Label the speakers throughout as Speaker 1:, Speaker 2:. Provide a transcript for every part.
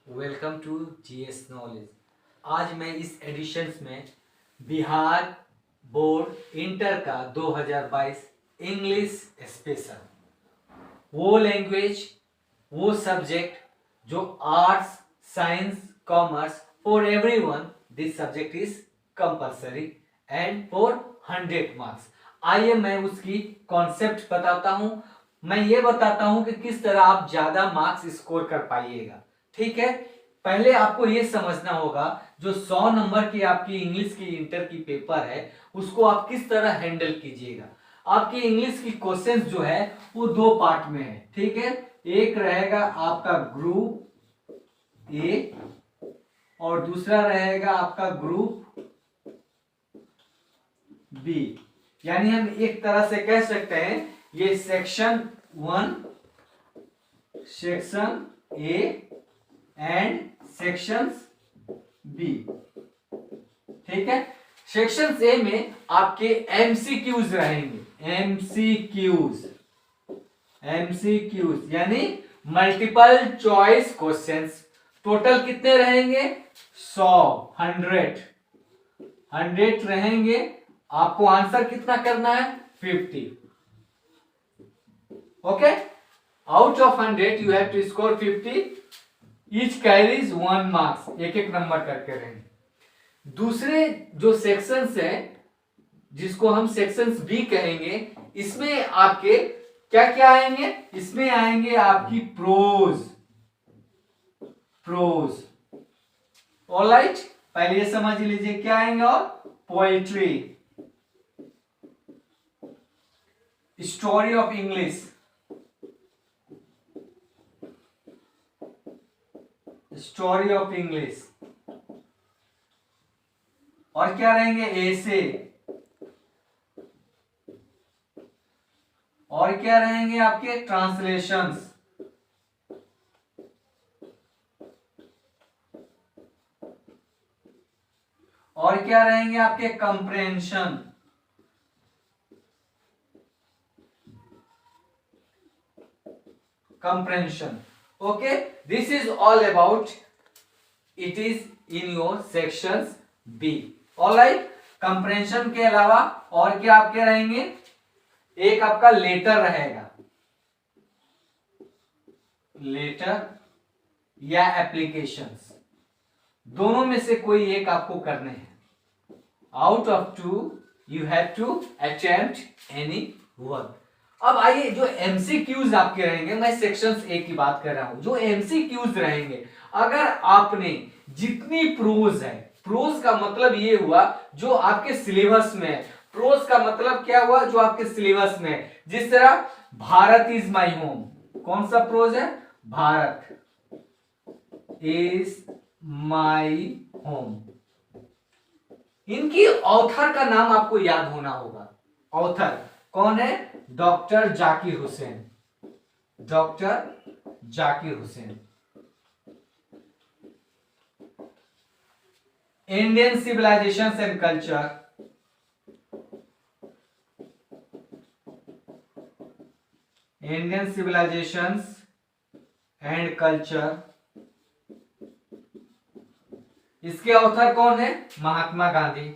Speaker 1: Welcome to GS knowledge. आज मैं इस एडिशन में बिहार बोर्ड इंटर का 2022 इंग्लिश स्पेशल, वो लैंग्वेज, वो सब्जेक्ट जो arts, science, commerce for everyone, this subject is compulsory and for 100 marks. आइए मैं उसकी कॉन्सेप्ट बताता हूं। मैं ये बताता हूं कि किस तरह आप ज्यादा मार्क्स स्कोर कर पाइएगा। ठीक है, पहले आपको ये समझना होगा जो 100 नंबर की आपकी इंग्लिश की इंटर की पेपर है उसको आप किस तरह हैंडल कीजिएगा। आपकी इंग्लिश की क्वेश्चंस जो है वो दो पार्ट में है। ठीक है, एक रहेगा आपका ग्रुप ए और दूसरा रहेगा आपका ग्रुप बी। यानी हम एक तरह से कह सकते हैं ये section 1, section A and sections B. ठीक है, सेक्शन ए में आपके एमसीक्यूज रहेंगे। एमसीक्यूज यानी मल्टीपल चॉइस क्वेश्चंस। टोटल कितने रहेंगे? 100 रहेंगे। आपको आंसर कितना करना है? 50। Okay, out of 100 you have to score 50। Each carries 1 marks, एक एक नंबर करके रहेंगे। दूसरे जो सेक्शंस है जिसको हम सेक्शंस बी कहेंगे, इसमें आपके क्या क्या आएंगे? इसमें आएंगे आपकी प्रोज। ऑलराइट, पहले ये समझ लीजिए क्या आएंगे। और पोएट्री, स्टोरी ऑफ इंग्लिश, और क्या रहेंगे? एसे, और क्या रहेंगे आपके? ट्रांसलेशंस, और क्या रहेंगे आपके? Comprehension. Okay, this is all about it is in your sections B. Alright, comprehension के अलावा और क्या आपके रहेंगे? एक आपका लेटर रहेगा, लेटर या एप्लीकेशंस, दोनों में से कोई एक आपको करने हैं। Out of 2 you have to attempt any one. अब आइए, जो एमसीक्यूज आपके रहेंगे, मैं सेक्शंस ए की बात कर रहा हूं। जो एमसीक्यूज रहेंगे, अगर आपने जितनी प्रोज है, प्रोज का मतलब ये हुआ जो आपके सिलेबस में है। प्रोज का मतलब क्या हुआ? जो आपके सिलेबस में है। जिस तरह भारत इज माई होम, कौन सा प्रोज है? Bharat is my home. इनकी ऑथर का नाम आपको याद होना होगा। ऑथर कौन है? Doctor Zakir Hussain. Indian civilizations and culture, इसके ऑथर कौन है? Mahatma Gandhi.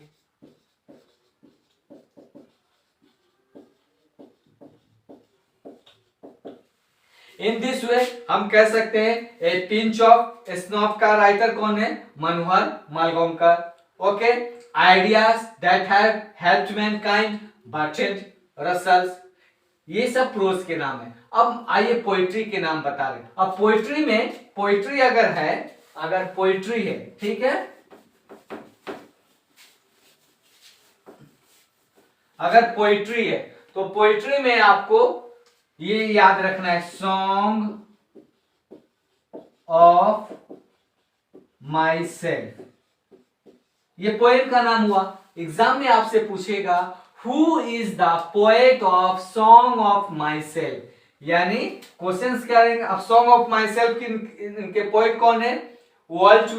Speaker 1: In this way हम कह सकते हैं ए पिंच ऑफ स्नॉफ का राइटर कौन है? Manohar Malgonkar. Okay, ideas that have helped mankind, Bertrand Russell's. ये सब प्रोज के नाम है। अब आइए पोइट्री के नाम बता रहे। अब पोइट्री में, पोइट्री अगर पोइट्री है, ठीक है, अगर पोइट्री है तो पोइट्री में आपको ये याद रखना है, सॉन्ग ऑफ माई सेल्फ। ये पोएम का नाम हुआ। एग्जाम में आपसे पूछेगा who is the poet of song of my self, यानी क्वेश्चंस क्या रहेंगे? अब सॉन्ग ऑफ माई सेल्फ इनके पोएट कौन है? Vault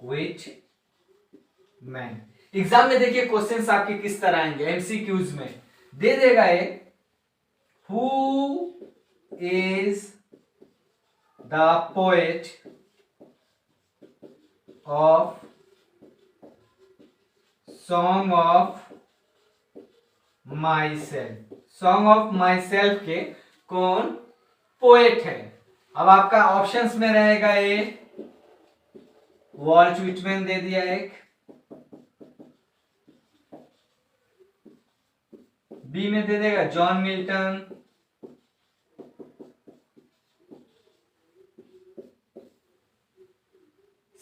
Speaker 1: Whitman. एग्जाम में देखिए क्वेश्चंस आपके किस तरह आएंगे। एमसीक्यूज में दे देगा ये, who is the poet of Song of Myself। Song of Myself के कौन पोएट है? अब आपका ऑप्शंस में रहेगा ए वॉल्ट व्हिटमैन दे दिया एक, बी में दे देगा जॉन मिल्टन,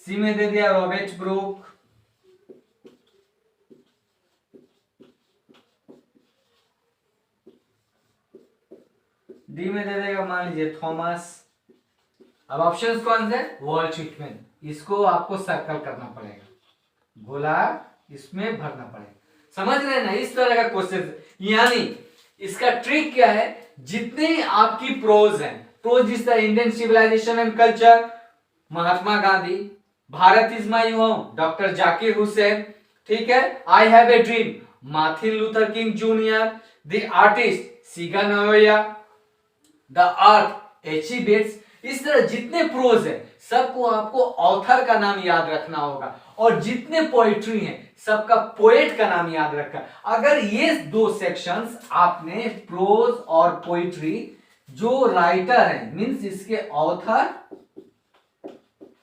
Speaker 1: सी में दे दिया रॉबर्ट ब्रूक, डी में दे देगा मान लीजिए थॉमस। अब ऑप्शंस कौन से? Walt Whitman. इसको आपको सर्कल करना पड़ेगा, गोला इसमें भरना पड़ेगा। समझ रहे हैं ना? इस तरह का क्वेश्चन, यानी इसका ट्रिक क्या है, जितने आपकी प्रोज है, prose is the Indian civilization and culture, Mahatma Gandhi, Bharat is my home, doctor Zakir Hussain, ठीक है, I have a dream, Martin Luther King junior, the artist सिगा नोया, द अर्थ एच.ई. बेट्स, इस तरह जितने प्रोज है सबको आपको ऑथर का नाम याद रखना होगा, और जितने पोएट्री हैं सबका पोएट का नाम याद रखा। अगर ये दो सेक्शंस आपने प्रोज और पोएट्री, जो राइटर है मींस इसके ऑथर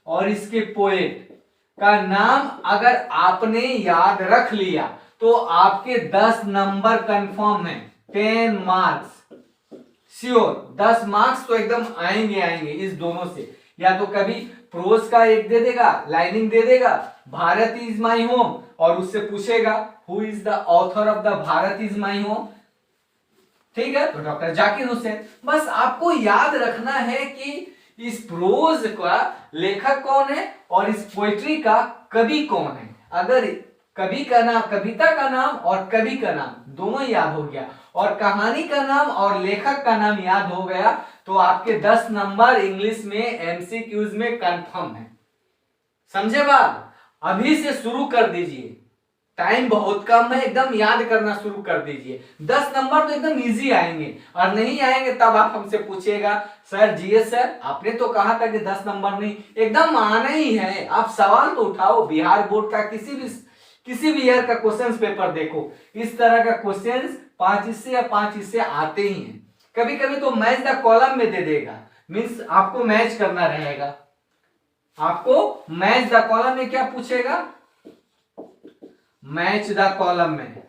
Speaker 1: और इसके पोएट का नाम अगर आपने याद रख लिया तो आपके 10 नंबर कंफर्म है, 10 मार्क्स श्योर। 10 मार्क्स तो एकदम आएंगे आएंगे इस दोनों से। या तो कभी प्रोज का एक दे देगा, लाइनिंग दे देगा, भारत इज माय होम, और उससे पूछेगा who is the author of the Bharat is my home, ठीक है, तो डॉक्टर जाकिर हुसैन। बस आपको याद रखना है कि इस प्रोज का लेखक कौन है और इस पोएट्री का कवि कौन है। अगर कवि का नाम, कविता का नाम और कवि का नाम दोनों याद हो गया, और कहानी का नाम और लेखक का नाम याद हो गया, तो आपके 10 नंबर इंग्लिश में एमसीक्यूज में कंफर्म है। समझे बात? अभी से शुरू कर दीजिए, टाइम बहुत कम है, एकदम याद करना शुरू कर दीजिए। 10 नंबर तो एकदम इजी आएंगे, और नहीं आएंगे तब आप हमसे पूछिएगा सर जीएस सर आपने तो कहा था कि 10 नंबर नहीं, एकदम आना ही है। आप सवाल तो उठाओ, बिहार बोर्ड का किसी भी ईयर का क्वेश्चंस पेपर देखो, इस तरह का क्वेश्चंस 5 हिस्से या 5 हिस्से आते ही हैं। कभी कभी तो मैच द कॉलम में दे देगा, मींस आपको मैच करना रहेगा। आपको मैच द कॉलम में क्या पूछेगा? मैच द कॉलम में,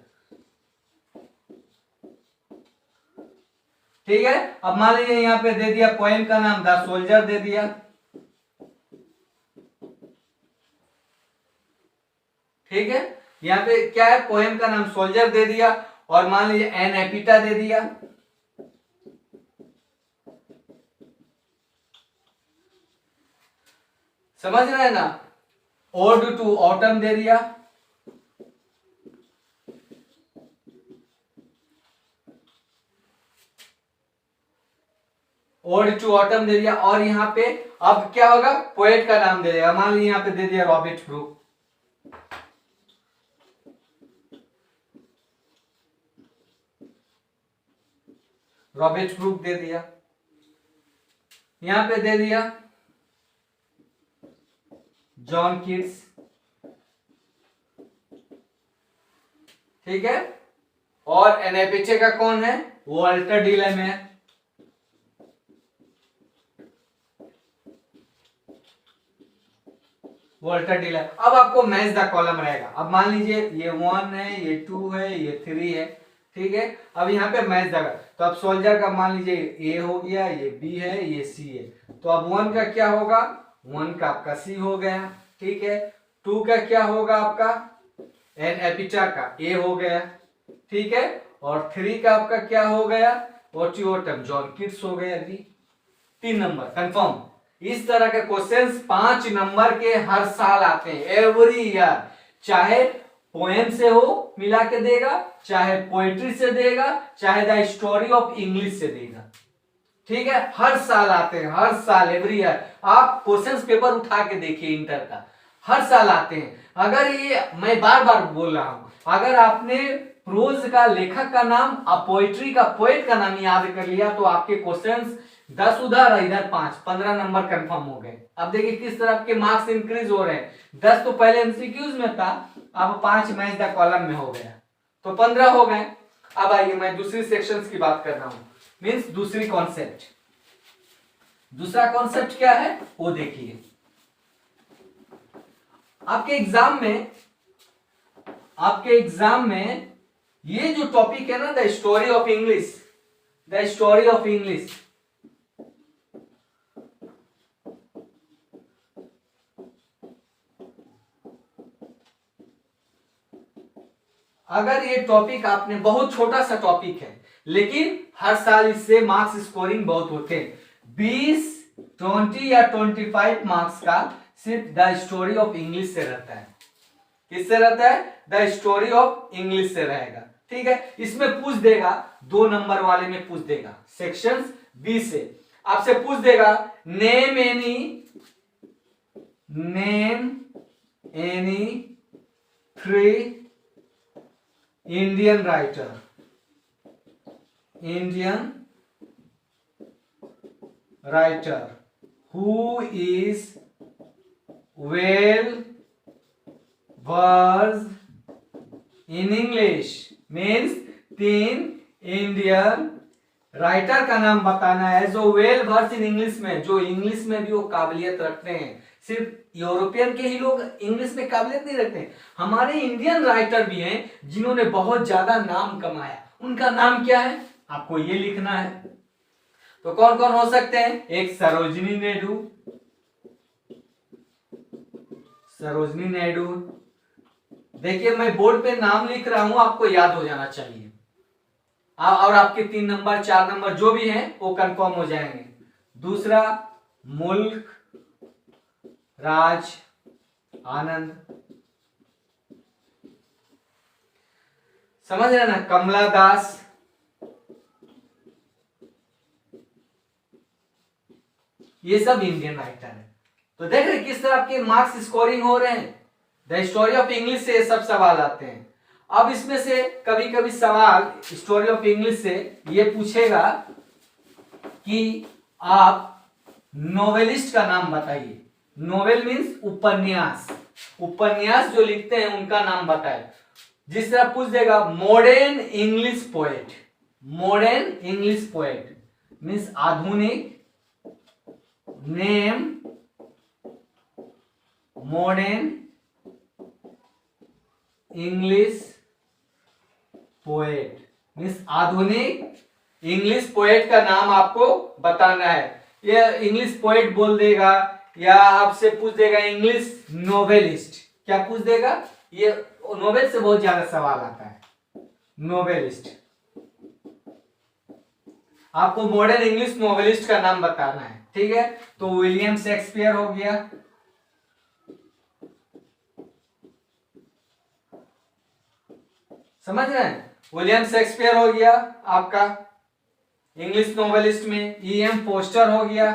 Speaker 1: ठीक है। अब मान लीजिए यहां पे दे दिया पोएम का नाम द सोल्जर दे दिया, ठीक है। यहां पे क्या है, पोएम का नाम सोल्जर दे दिया, और मान लीजिए एन एपिटा दे दिया, समझ रहे हैं ना। ओड टू ऑटम दे दिया, ओड टू ऑटम दे दिया, और यहां पे अब क्या होगा, पोएट का नाम दे दिया। मान लीजिए यहां पे दे दिया रॉबर्ट ब्रूक, रॉबर्ट ब्रूक दे दिया, यहां पे दे दिया जॉन किट्स, ठीक है। और एनेपिचे का कौन है, वॉल्टर डिलम है, वॉल्टर डिलम। अब आपको मैच द कॉलम रहेगा। अब मान लीजिए ये 1 है, ये 2 है, ये 3 है, ठीक है। अब यहाँ पे मैच देगा, तो अब सोल्जर का मान लीजिए ए हो गया, ये बी है, ये सी है, तो अब 1 का क्या होगा, 1 का आपका सी हो गया, ठीक है। 2 का क्या होगा आपका, एन एपिटा का ए हो गया, ठीक है। और 3 का आपका क्या हो गया, ओटियोटम जॉन किट्स हो गया, 3 नंबर कंफर्म। इस तरह के क्वेश्चंस 5 नंबर के हर साल आते हैं, एवरी ईयर। चाहे पोएम से हो मिला के देगा, चाहे पोएट्री से देगा, चाहे द स्टोरी ऑफ इंग्लिश से देगा, ठीक है। हर साल आते हैं, हर साल, एवरी ईयर। आप क्वेश्चंस पेपर उठा के देखिए इंटर का, हर साल आते हैं। अगर ये मैं बार बार बोल रहा हूं, अगर आपने प्रोज का लेखक का नाम और पोएट्री का पोएट का नाम याद कर लिया तो आपके क्वेश्चंस 10 उधर और इधर 5, 15 नंबर कंफर्म हो गए। अब देखिए किस तरह आपके मार्क्स इंक्रीज हो रहे हैं। 10 तो पहले एमसीक्यूज में था, अब 5 मैच द कॉलम में हो गया, तो 15 हो गए। अब आइए मैं दूसरी सेक्शंस की बात कर रहा हूं, मींस दूसरी कॉन्सेप्ट। दूसरा कॉन्सेप्ट क्या है वो देखिए। आपके एग्जाम में ये जो टॉपिक है ना, the story of English, the story of English, अगर ये टॉपिक आपने, बहुत छोटा सा टॉपिक है लेकिन हर साल इससे मार्क्स स्कोरिंग बहुत होते हैं, 20, 20 या 25 मार्क्स का सिर्फ द स्टोरी ऑफ इंग्लिश से रहता है। किससे रहता है? द स्टोरी ऑफ इंग्लिश से रहेगा। ठीक है, इसमें पूछ देगा, 2 नंबर वाले में पूछ देगा, सेक्शन बी से आपसे पूछ देगा, name any 3 Indian writer who is well versed in English, means 3 Indian writer का नाम बताना है जो वेल वर्स इन इंग्लिश में, जो इंग्लिश में भी वो काबिलियत रखते हैं। सिर्फ यूरोपियन के ही लोग इंग्लिश में काबिलियत नहीं रखते, हमारे इंडियन राइटर भी हैं जिन्होंने बहुत ज्यादा नाम कमाया। उनका नाम क्या है आपको ये लिखना है। तो कौन कौन हो सकते हैं? एक सरोजिनी नायडू। देखिए मैं बोर्ड पे नाम लिख रहा हूं, आपको याद हो जाना चाहिए, और आपके 3 नंबर 4 नंबर जो भी हैं वो कंफर्म हो जाएंगे। दूसरा मुल्क राज आनंद, समझ रहे ना, कमला दास, ये सब इंडियन राइटर है। तो देख रहे किस तरह आपके मार्क्स स्कोरिंग हो रहे हैं। द स्टोरी ऑफ इंग्लिश से ये सब सवाल आते हैं। अब इसमें से कभी कभी सवाल स्टोरी ऑफ इंग्लिश से ये पूछेगा कि आप नोवेलिस्ट का नाम बताइए। नोवेल मीन्स उपन्यास, उपन्यास जो लिखते हैं उनका नाम बताए। जिस तरह पूछ देगा modern English poet, modern English poet means आधुनिक, name modern English poet means आधुनिक इंग्लिश पोएट का नाम आपको बताना है। ये इंग्लिश पोएट बोल देगा या आपसे पूछ देगा इंग्लिश नोवेलिस्ट, क्या पूछ देगा? ये नोवेल से बहुत ज्यादा सवाल आता है, नोवेलिस्ट। आपको मॉडर्न इंग्लिश नोवेलिस्ट का नाम बताना है। ठीक है, तो विलियम शेक्सपियर हो गया, समझ रहे हैं, विलियम शेक्सपियर हो गया आपका इंग्लिश नोवेलिस्ट में। E.M. फोस्टर हो गया,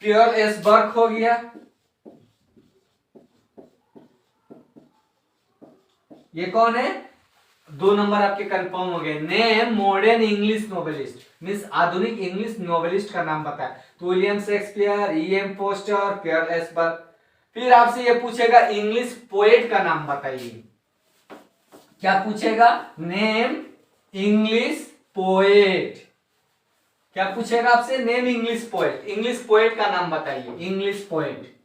Speaker 1: पियर एस बर्क हो गया, ये कौन है? 2 नंबर आपके कंफर्म हो गए। Name modern English novelist means आधुनिक इंग्लिश नोवेलिस्ट का नाम बताए, तो विलियम शेक्सपियर, E.M. फोस्टर, पियर एस बर्क। फिर आपसे ये पूछेगा इंग्लिश पोएट का नाम बताइए। क्या पूछेगा? Name English poet. क्या पूछेगा आपसे? Name English poet, English poet का नाम बताइए। English poet,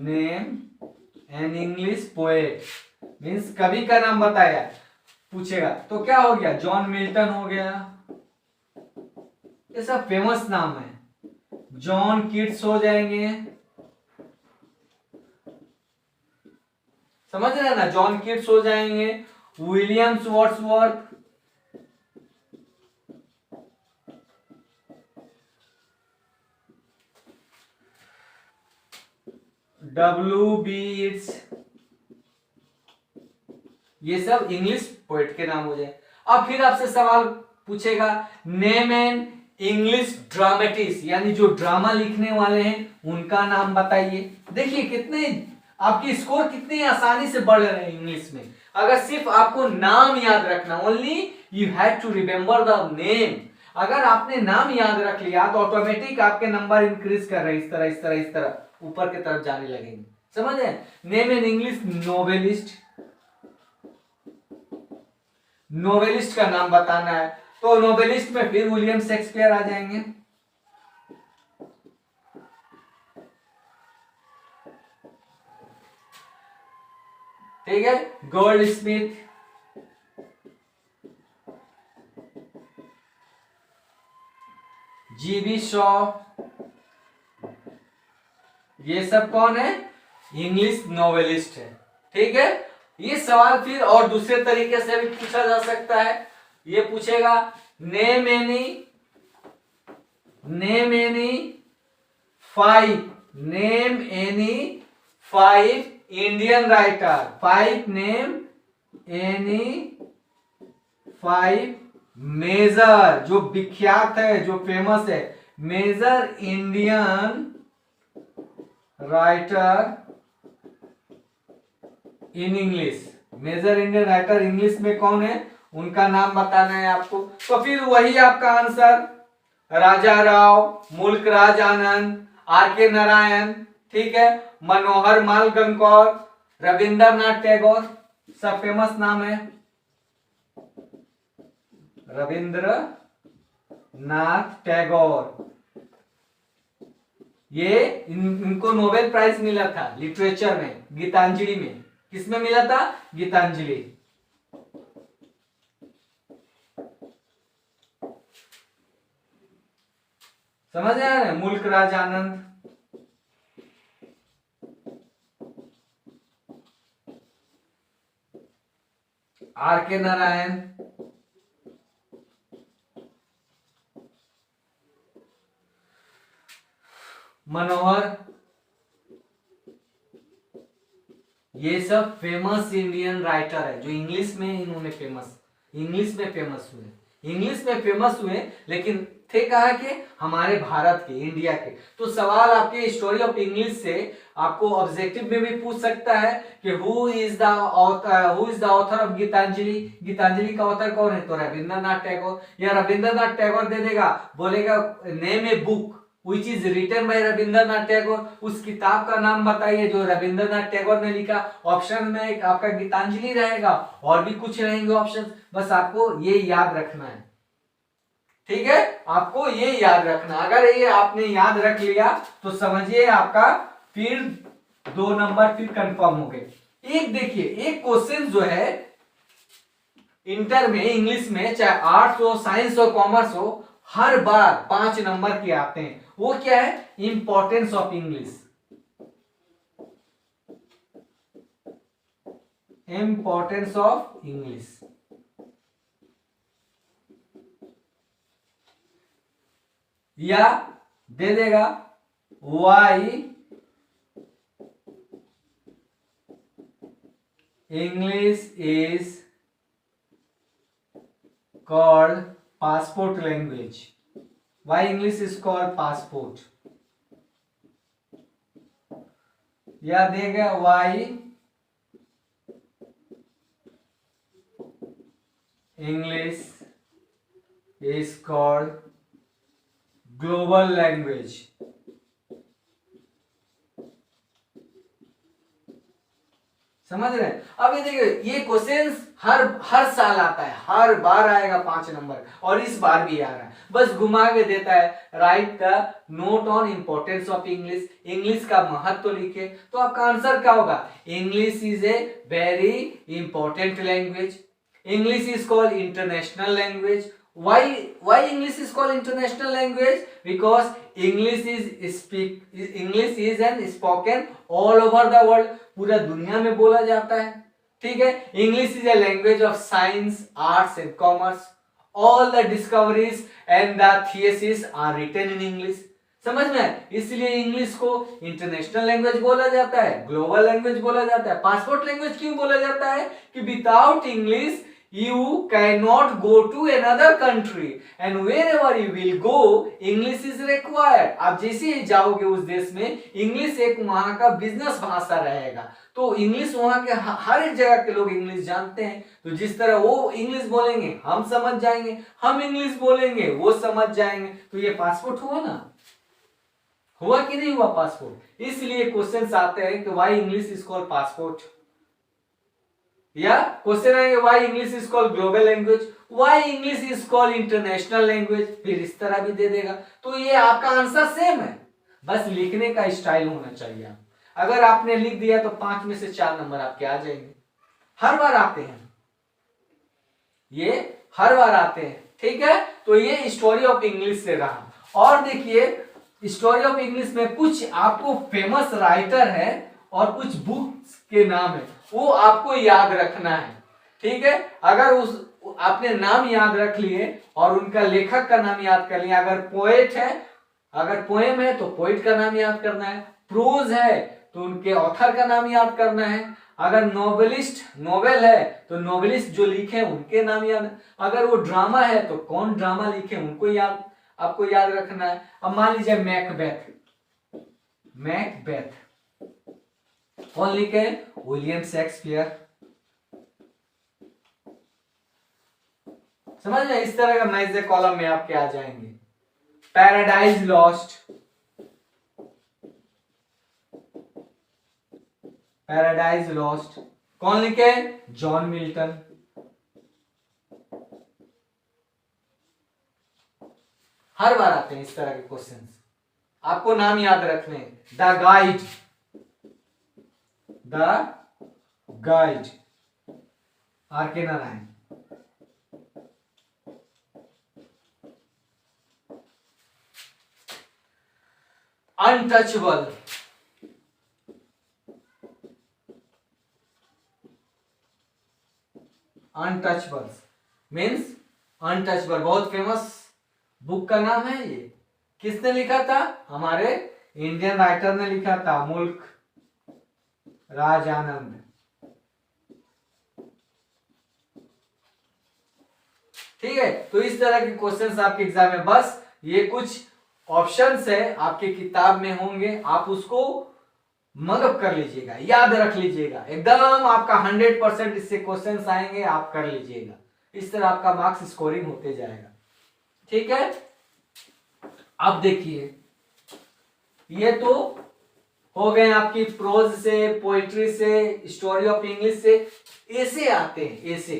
Speaker 1: name an English poet means कवि का नाम बताया पूछेगा। तो क्या हो गया? जॉन मिल्टन हो गया, ये सब फेमस नाम है। जॉन कीट्स हो जाएंगे, समझ रहे हैं ना, जॉन कीट्स हो जाएंगे। Williams Wordsworth, W.B. Yeats, ये सब इंग्लिश पोएट के नाम हो जाए। अब फिर आपसे सवाल पूछेगा नेम एन इंग्लिश ड्रामेटिस्ट, यानी जो ड्रामा लिखने वाले हैं उनका नाम बताइए। देखिए कितने आपकी स्कोर कितनी आसानी से बढ़ रहे हैं इंग्लिश में। अगर सिर्फ आपको नाम याद रखना, only you have to remember the name. अगर आपने नाम याद रख लिया तो ऑटोमेटिक आपके नंबर इंक्रीज कर रहे हैं, इस तरह इस तरह इस तरह ऊपर की तरफ जाने लगेंगे। समझ रहे? Name in English novelist, novelist का नाम बताना है तो नोवेलिस्ट में फिर विलियम शेक्सपियर आ जाएंगे। ठीक है, गोल्ड स्मिथ, जीबी शॉ, ये सब कौन है? इंग्लिश नोवेलिस्ट है। ठीक है, ये सवाल फिर और दूसरे तरीके से भी पूछा जा सकता है। ये पूछेगा name any five Indian writer, five major, जो विख्यात है, जो फेमस है, major Indian writer in English. Major Indian writer English में कौन है, उनका नाम बताना है आपको। तो फिर वही आपका आंसर, राजा राव, मुल्क राज आनंद, आर के नारायण, ठीक है, मनोहर माल गंगौर, रविंद्रनाथ टैगोर, सब फेमस नाम है। रविंद्रनाथ टैगोर, ये इनको नोबेल प्राइज मिला था लिटरेचर में, गीतांजलि में। किसमें मिला था? गीतांजलि। समझ आ रहे हैं? मुल्क राज आनंद, आर के नारायण, मनोहर, ये सब फेमस इंडियन राइटर है जो इंग्लिश में इन्होंने इंग्लिश में फेमस हुए, लेकिन थे कहा के हमारे भारत के, इंडिया के। तो सवाल आपके स्टोरी ऑफ इंग्लिश से आपको ऑब्जेक्टिव में भी पूछ सकता है कि who is the author of Gitanjali, Gitanjali का ऑथर कौन है? तो रविंद्रनाथ टैगोर। या रविंद्रनाथ टैगोर दे देगा, बोलेगा name a book which is written by Rabindranath Tagore, उस किताब का नाम बताइए जो रविंद्रनाथ टैगोर ने लिखा। ऑप्शन में एक आपका गीतांजलि रहेगा और भी कुछ रहेंगे ऑप्शन, बस आपको ये याद रखना है। ठीक है, आपको ये याद रखना। अगर ये आपने याद रख लिया तो समझिए आपका फिर 2 नंबर फिर कंफर्म हो गए। एक देखिए, एक क्वेश्चन जो है इंटर में इंग्लिश में, चाहे आर्ट्स हो, साइंस हो, कॉमर्स हो, हर बार 5 नंबर के आते हैं। वो क्या है? Importance of English, importance of English. या दे देगा why English is called passport language, why English is called passport। या देगा why English is called global language। समझ रहे हैं? अब ये देखिए, ये क्वेश्चंस हर साल आता है, हर बार आएगा 5 नंबर, और इस बार भी आ रहा है। बस घुमा के देता है, right the note on importance of English, English का महत्व लिखे। तो आपका आंसर क्या होगा? English is a very important language, English is called international language. why English is called international language? Because English is an spoken all over the world, पूरा दुनिया में बोला जाता है। ठीक है, English is a language of science, arts and commerce, all the discoveries and the theses are written in English। समझ में? इसलिए इंग्लिश को इंटरनेशनल लैंग्वेज बोला जाता है, ग्लोबल लैंग्वेज बोला जाता है। पासपोर्ट लैंग्वेज क्यों बोला जाता है? कि without English you cannot go to another country and wherever you will go English is required। आप जैसे ही जाओगे उस देश में इंग्लिश एक वहां का बिजनेस भाषा रहेगा, तो इंग्लिश वहां के हर एक जगह के लोग इंग्लिश जानते हैं। तो जिस तरह वो इंग्लिश बोलेंगे हम समझ जाएंगे, हम इंग्लिश बोलेंगे वो समझ जाएंगे। तो ये पासपोर्ट हुआ ना, हुआ कि नहीं हुआ पासपोर्ट। इसलिए क्वेश्चंस आते हैं कि why English is called passport, या क्वेश्चन आएंगे why English is called global language, why English is called international language, फिर इस तरह भी दे देगा। तो ये आपका आंसर सेम है, बस लिखने का स्टाइल होना चाहिए। अगर आपने लिख दिया तो 5 में से 4 नंबर आपके आ जाएंगे। हर बार आते हैं, ये हर बार आते हैं, ठीक है। तो ये स्टोरी ऑफ इंग्लिश से रहा। और देखिए स्टोरी ऑफ इंग्लिश में कुछ आपको फेमस राइटर है और कुछ बुक्स के नाम है, वो आपको याद रखना है, ठीक है। अगर उस आपने नाम याद रख लिए और उनका लेखक का नाम याद कर लिया, अगर पोएट है, अगर पोएम है तो पोएट का नाम याद करना है, प्रोज है तो उनके ऑथर का नाम याद करना है, अगर नोवेलिस्ट नोवेल है तो नोवेलिस्ट जो लिखे उनके नाम याद, अगर वो ड्रामा है तो कौन ड्रामा लिखे उनको याद आपको याद रखना है। अब मान लीजिए मैकबेथ, मैकबेथ कौन लिखे, विलियम शेक्सपियर। समझ में, इस तरह का मैच कॉलम में आपके आ जाएंगे। पैराडाइज लॉस्ट, पैराडाइज लॉस्ट कौन लिखे, जॉन मिल्टन। हर बार आते हैं इस तरह के क्वेश्चंस, आपको नाम याद रखने। The guide, the guide R K. Narayan. Untouchable, untouchable means untouchable, बहुत फेमस बुक का नाम है ये। किसने लिखा था, हमारे इंडियन राइटर ने लिखा था, मुल्क राज आनंद। ठीक है, तो इस तरह के क्वेश्चंस आपके एग्जाम में, बस ये कुछ ऑप्शंस है आपके किताब में होंगे, आप उसको मगअप कर लीजिएगा, याद रख लीजिएगा, एकदम आपका 100% इससे क्वेश्चंस आएंगे, आप कर लीजिएगा। इस तरह आपका मार्क्स स्कोरिंग होते जाएगा, ठीक है। अब देखिए ये तो हो गए आपकी प्रोज से, पोइट्री से, स्टोरी ऑफ इंग्लिश से। ऐसे आते हैं, ऐसे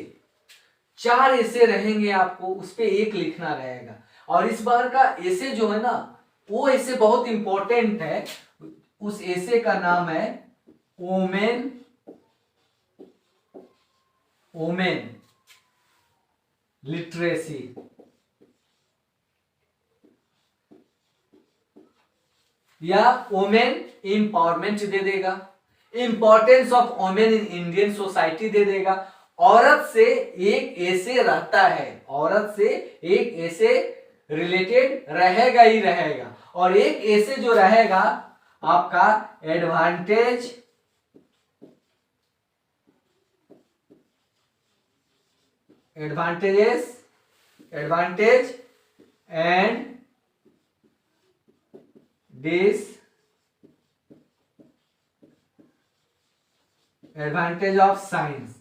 Speaker 1: 4 ऐसे रहेंगे आपको, उस पे एक लिखना रहेगा। और इस बार का ऐसे जो है ना, वो ऐसे बहुत इंपॉर्टेंट है। उस ऐसे का नाम है वुमेन, वुमेन लिटरेसी। या वुमेन इंपावरमेंट दे देगा, importance of women in Indian society दे देगा। औरत से एक ऐसे रहता है, औरत से एक ऐसे रिलेटेड रहेगा ही रहेगा। और एक ऐसे जो रहेगा आपका advantage, advantages, advantage and disadvantage of science.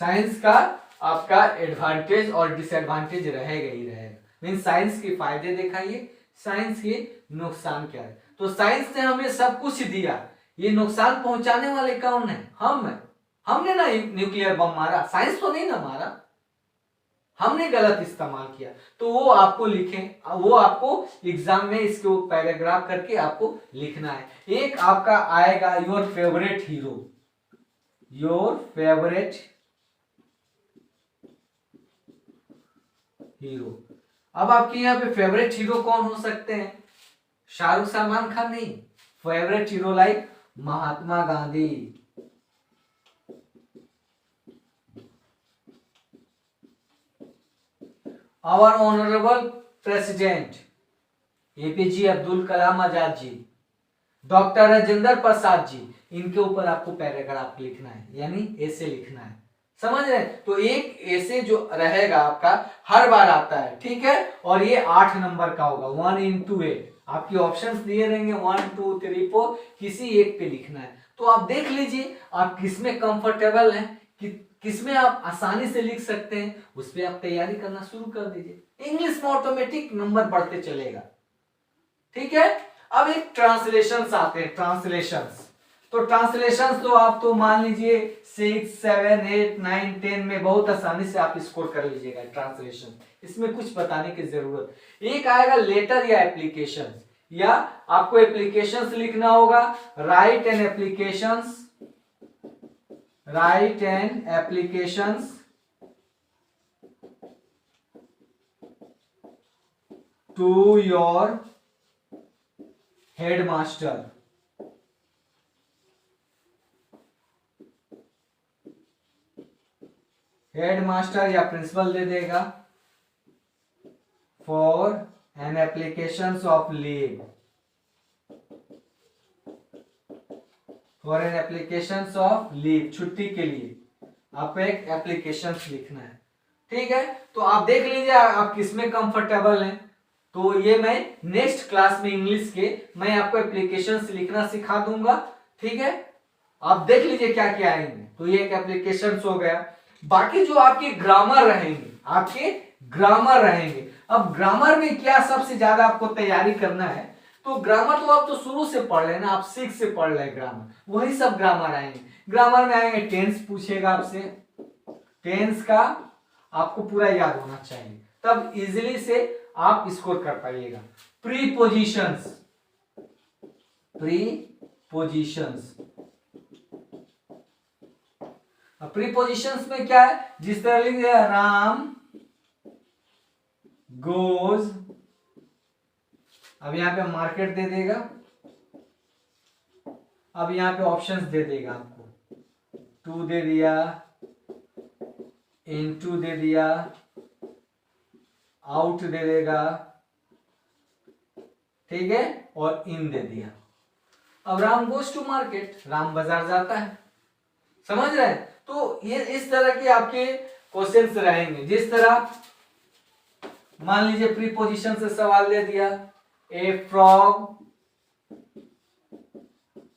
Speaker 1: Science का आपका एडवांटेज और डिसएडवांटेज रहेगा ही रहेगा। मीन साइंस के फायदे दिखाइए, साइंस के नुकसान क्या है। तो साइंस ने हमें सब कुछ दिया, ये नुकसान पहुंचाने वाले कौन है, हम है। हमने ना न्यूक्लियर बम मारा, साइंस तो नहीं ना मारा, हमने गलत इस्तेमाल किया। तो वो आपको लिखें, वो आपको एग्जाम में इसको पैराग्राफ करके आपको लिखना है। एक आपका आएगा your favourite hero, your favourite hero. अब आपके यहाँ पे फेवरेट हीरो कौन हो सकते हैं, शाहरुख सलमान खान नहीं, favourite hero like Mahatma Gandhi, our honourable president APJ Abdul Kalam Azad ji, doctor Rajendra Prasad ji. इनके ऊपर आपको पैराग्राफ लिखना है, यानी ऐसे लिखना है। समझ रहे हैं? तो एक ऐसे जो रहेगा आपका हर बार आता है, ठीक है, और ये 8 नंबर का होगा 1 into 8। आपकी ऑप्शंस दिए रहेंगे 1 2 3 4, किसी एक पे लिखना है। तो आप देख लीजिए आप किसमें कंफर्टेबल हैं, कि किसमें आप आसानी से लिख सकते हैं, उस पर आप तैयारी करना शुरू कर दीजिए। इंग्लिश में ऑटोमेटिक नंबर बढ़ते चलेगा, ठीक है। अब एक ट्रांसलेशंस आते हैं, ट्रांसलेशंस। तो ट्रांसलेशंस तो आप तो मान लीजिए 6 7 8 9 10 में बहुत आसानी से आप स्कोर कर लीजिएगा ट्रांसलेशन, इसमें कुछ बताने की जरूरत। एक आएगा लेटर या एप्लीकेशन, या आपको एप्लीकेशंस लिखना होगा, write and applications, write and applications to your headmaster. Headmaster या प्रिंसिपल दे देगा, for an application of leave, for an application of leave, छुट्टी के लिए आपको एक एप्लीकेशन लिखना है, ठीक है। तो आप देख लीजिए आप किसमें कंफर्टेबल हैं। तो ये मैं नेक्स्ट क्लास में इंग्लिश के मैं आपको एप्लीकेशंस लिखना सिखा दूंगा, ठीक है। आप देख लीजिए क्या क्या आएंगे। तो ये एक एप्लीकेशंस हो गया। बाकी जो आपके ग्रामर रहेंगे, आपके ग्रामर रहेंगे। अब ग्रामर में क्या सबसे ज्यादा आपको तैयारी करना है, तो ग्रामर तो आप तो शुरू से पढ़ रहे हैं ना, आप 6 से पढ़ रहे हैं ग्रामर, वही सब ग्रामर आएंगे। ग्रामर में आएंगे टेंस पूछेगा आपसे, टेंस का आपको पूरा याद होना चाहिए, तब इजीली से आप स्कोर कर पाइएगा। प्रीपोजिशंस, प्रीपोजिशंस, प्रीपोजिशंस में क्या है, जिस तरह लिख दिया राम गोज, अब यहां पे मार्केट दे देगा, अब यहां पे ऑप्शंस दे देगा आपको, टू दे दिया, इनटू दे दिया, आउट दे देगा, ठीक है, और इन दे दिया। अब Ram goes to market, Ram बाजार जाता है, समझ रहे हैं? तो ये इस तरह के आपके क्वेश्चंस रहेंगे। जिस तरह मान लीजिए प्रीपोजिशन से सवाल दे दिया, ए फ्रॉग,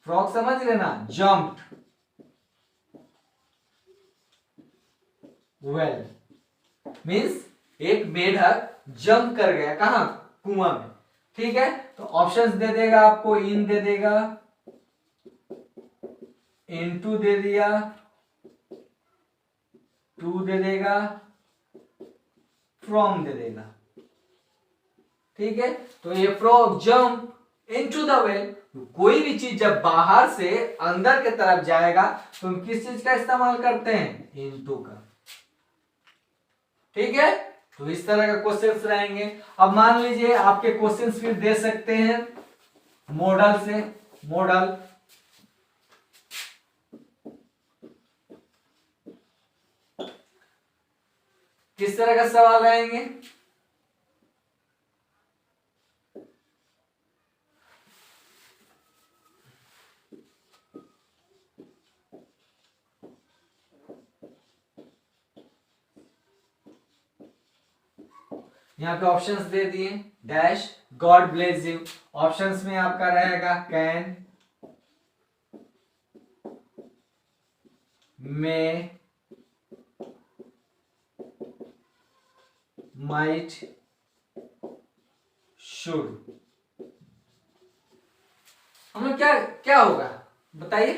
Speaker 1: फ्रॉग समझ रहे ना, जंप्ड वेल, मींस एक मेढक जंप कर गया, कहां, कुआं में, ठीक है। तो ऑप्शंस दे देगा आपको, इन दे देगा, इनटू दे दिया, टू दे देगा, फ्रॉम दे देगा, ठीक है। तो ये frog jump into the well, कोई भी चीज जब बाहर से अंदर की तरफ जाएगा तो हम किस चीज का इस्तेमाल करते हैं, इनटू का, ठीक है। तो इस तरह का क्वेश्चंस रहेंगे। अब मान लीजिए आपके क्वेश्चंस फिर दे सकते हैं मॉडल से, मॉडल, किस तरह का सवाल रहेंगे, यहाँ पे ऑप्शंस दे दिए, dash God bless you, options में आपका रहेगा कैन, मे, माइट, शुड। हमें क्या क्या होगा बताइए,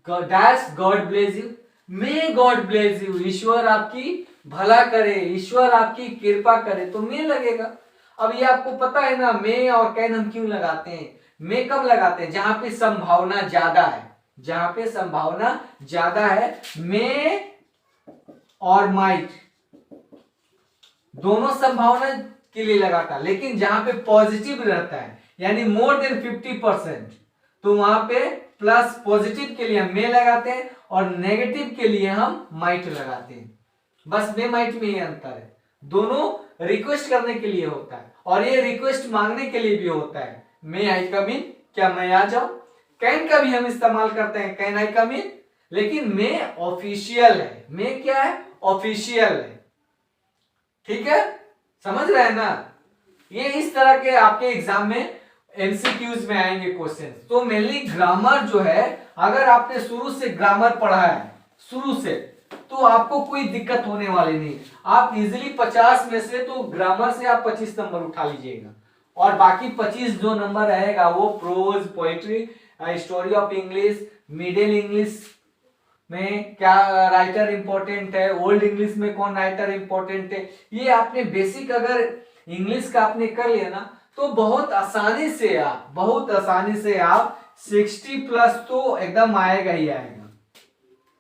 Speaker 1: dash God bless you, may God bless you, ईश्वर आपकी भला करे, ईश्वर आपकी कृपा करे, तो मे लगेगा। अब ये आपको पता है ना, मे और कैन हम क्यों लगाते हैं, मे कब लगाते हैं, जहां पे संभावना ज्यादा है, जहां पे संभावना ज्यादा है, मे और माइट दोनों संभावना के लिए लगाता है, लेकिन जहां पे पॉजिटिव रहता है यानी मोर देन 50%, तो वहां पे प्लस पॉजिटिव के लिए हम मे लगाते हैं और नेगेटिव के लिए हम माइट लगाते हैं। बस मे माइट में ही अंतर है, दोनों रिक्वेस्ट करने के लिए होता है और ये रिक्वेस्ट मांगने के लिए भी होता है, मे आई कम इन, क्या मैं आ जाऊं। कैन का भी हम इस्तेमाल करते हैं, कैन आई कम इन, लेकिन मे ऑफिशियल है। मे क्या है? ऑफिशियल है। ठीक है, समझ रहे हैं ना? ये इस तरह के आपके एग्जाम में एमसीक्यूज में आएंगे क्वेश्चन। तो मेनली ग्रामर जो है, अगर आपने शुरू से ग्रामर पढ़ा है शुरू से, तो आपको कोई दिक्कत होने वाली नहीं। आप इजीली 50 में से तो ग्रामर से आप 25 नंबर उठा लीजिएगा, और बाकी 25 जो नंबर रहेगा वो prose, poetry, story of English, middle English में क्या राइटर इंपॉर्टेंट है, ओल्ड इंग्लिश में कौन राइटर इंपॉर्टेंट है, ये आपने बेसिक अगर इंग्लिश का आपने कर लिया ना, तो बहुत आसानी से आप 60 प्लस तो एकदम आएगा ही आएगा।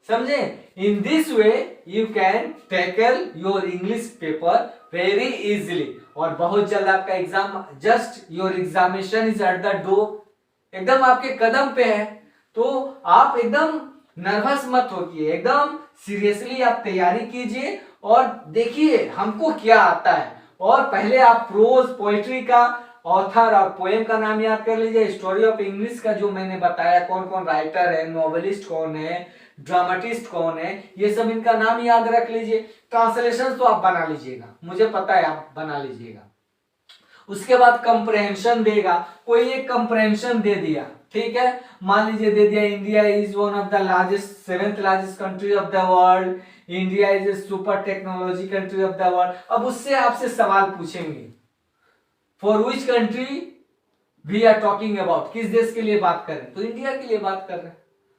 Speaker 1: समझे? In this way you can tackle your English paper very easily, और बहुत जल्द आपका exam, just your examination is at the door, एकदम आपके कदम पे है। तो आप एकदम नर्वस मत होइए, एकदम सीरियसली आप तैयारी कीजिए और देखिए हमको क्या आता है। और पहले आप प्रोज, पोएट्री का ऑथर और पोएम का नाम याद कर लीजिए। स्टोरी ऑफ इंग्लिश का जो मैंने बताया कौन कौन राइटर है, नॉवेलिस्ट कौन है, ड्रामाटिस्ट कौन है, ये सब इनका नाम याद रख लीजिए। ट्रांसलेशन तो आप बना लीजिएगा, मुझे पता है आप बना लीजिएगा। उसके बाद कंप्रहेंशन देगा, कोई एक कंप्रहेंशन दे दिया, ठीक है, मान लीजिए दे दिया India is one of the largest, 7th largest country of the world, India is a super technology country of the world. अब उससे आपसे सवाल पूछेंगे, for which country we are talking about, किस देश के लिए बात कर रहे हैं, तो इंडिया के लिए बात कर रहे हैं।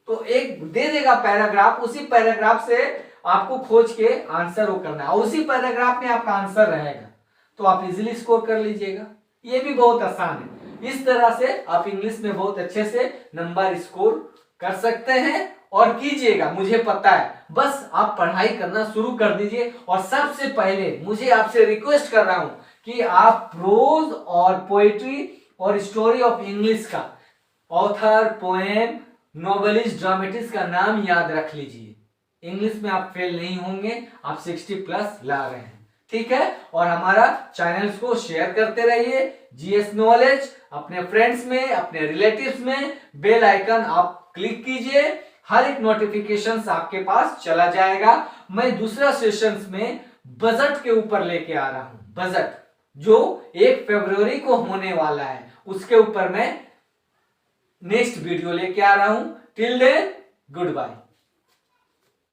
Speaker 1: तो एक दे देगा पैराग्राफ, उसी पैराग्राफ से आपको खोज के आंसर वो करना है, और उसी पैराग्राफ में आपका आंसर रहेगा, तो आप इजीली स्कोर कर लीजिएगा। ये भी बहुत आसान है। इस तरह से आप इंग्लिश में बहुत अच्छे से नंबर स्कोर कर सकते हैं और कीजिएगा, मुझे पता है। बस आप पढ़ाई करना शुरू कर दीजिए। और सबसे पहले मुझे आपसे रिक्वेस्ट कर रहा हूं कि आप प्रोज और पोएट्री और स्टोरी ऑफ इंग्लिश का ऑथर, पोएम, नॉवेलिस्ट, ड्रामेटिस्ट का नाम याद रख लीजिए। इंग्लिश में आप फेल नहीं होंगे, आप 60 प्लस ला रहे हैं, ठीक है। और हमारा चैनल्स को शेयर करते रहिए। जीएस नॉलेज अपने फ्रेंड्स में, अपने रिलेटिव्स में बेल आइकन आप क्लिक कीजिए, हर एक नोटिफिकेशन आपके पास चला जाएगा। मैं दूसरा सेशंस में बजट के ऊपर लेके आ रहा हूं, बजट जो 1 फरवरी को होने वाला है, उसके ऊपर मैं नेक्स्ट वीडियो लेके आ रहा हूं। Till then good bye.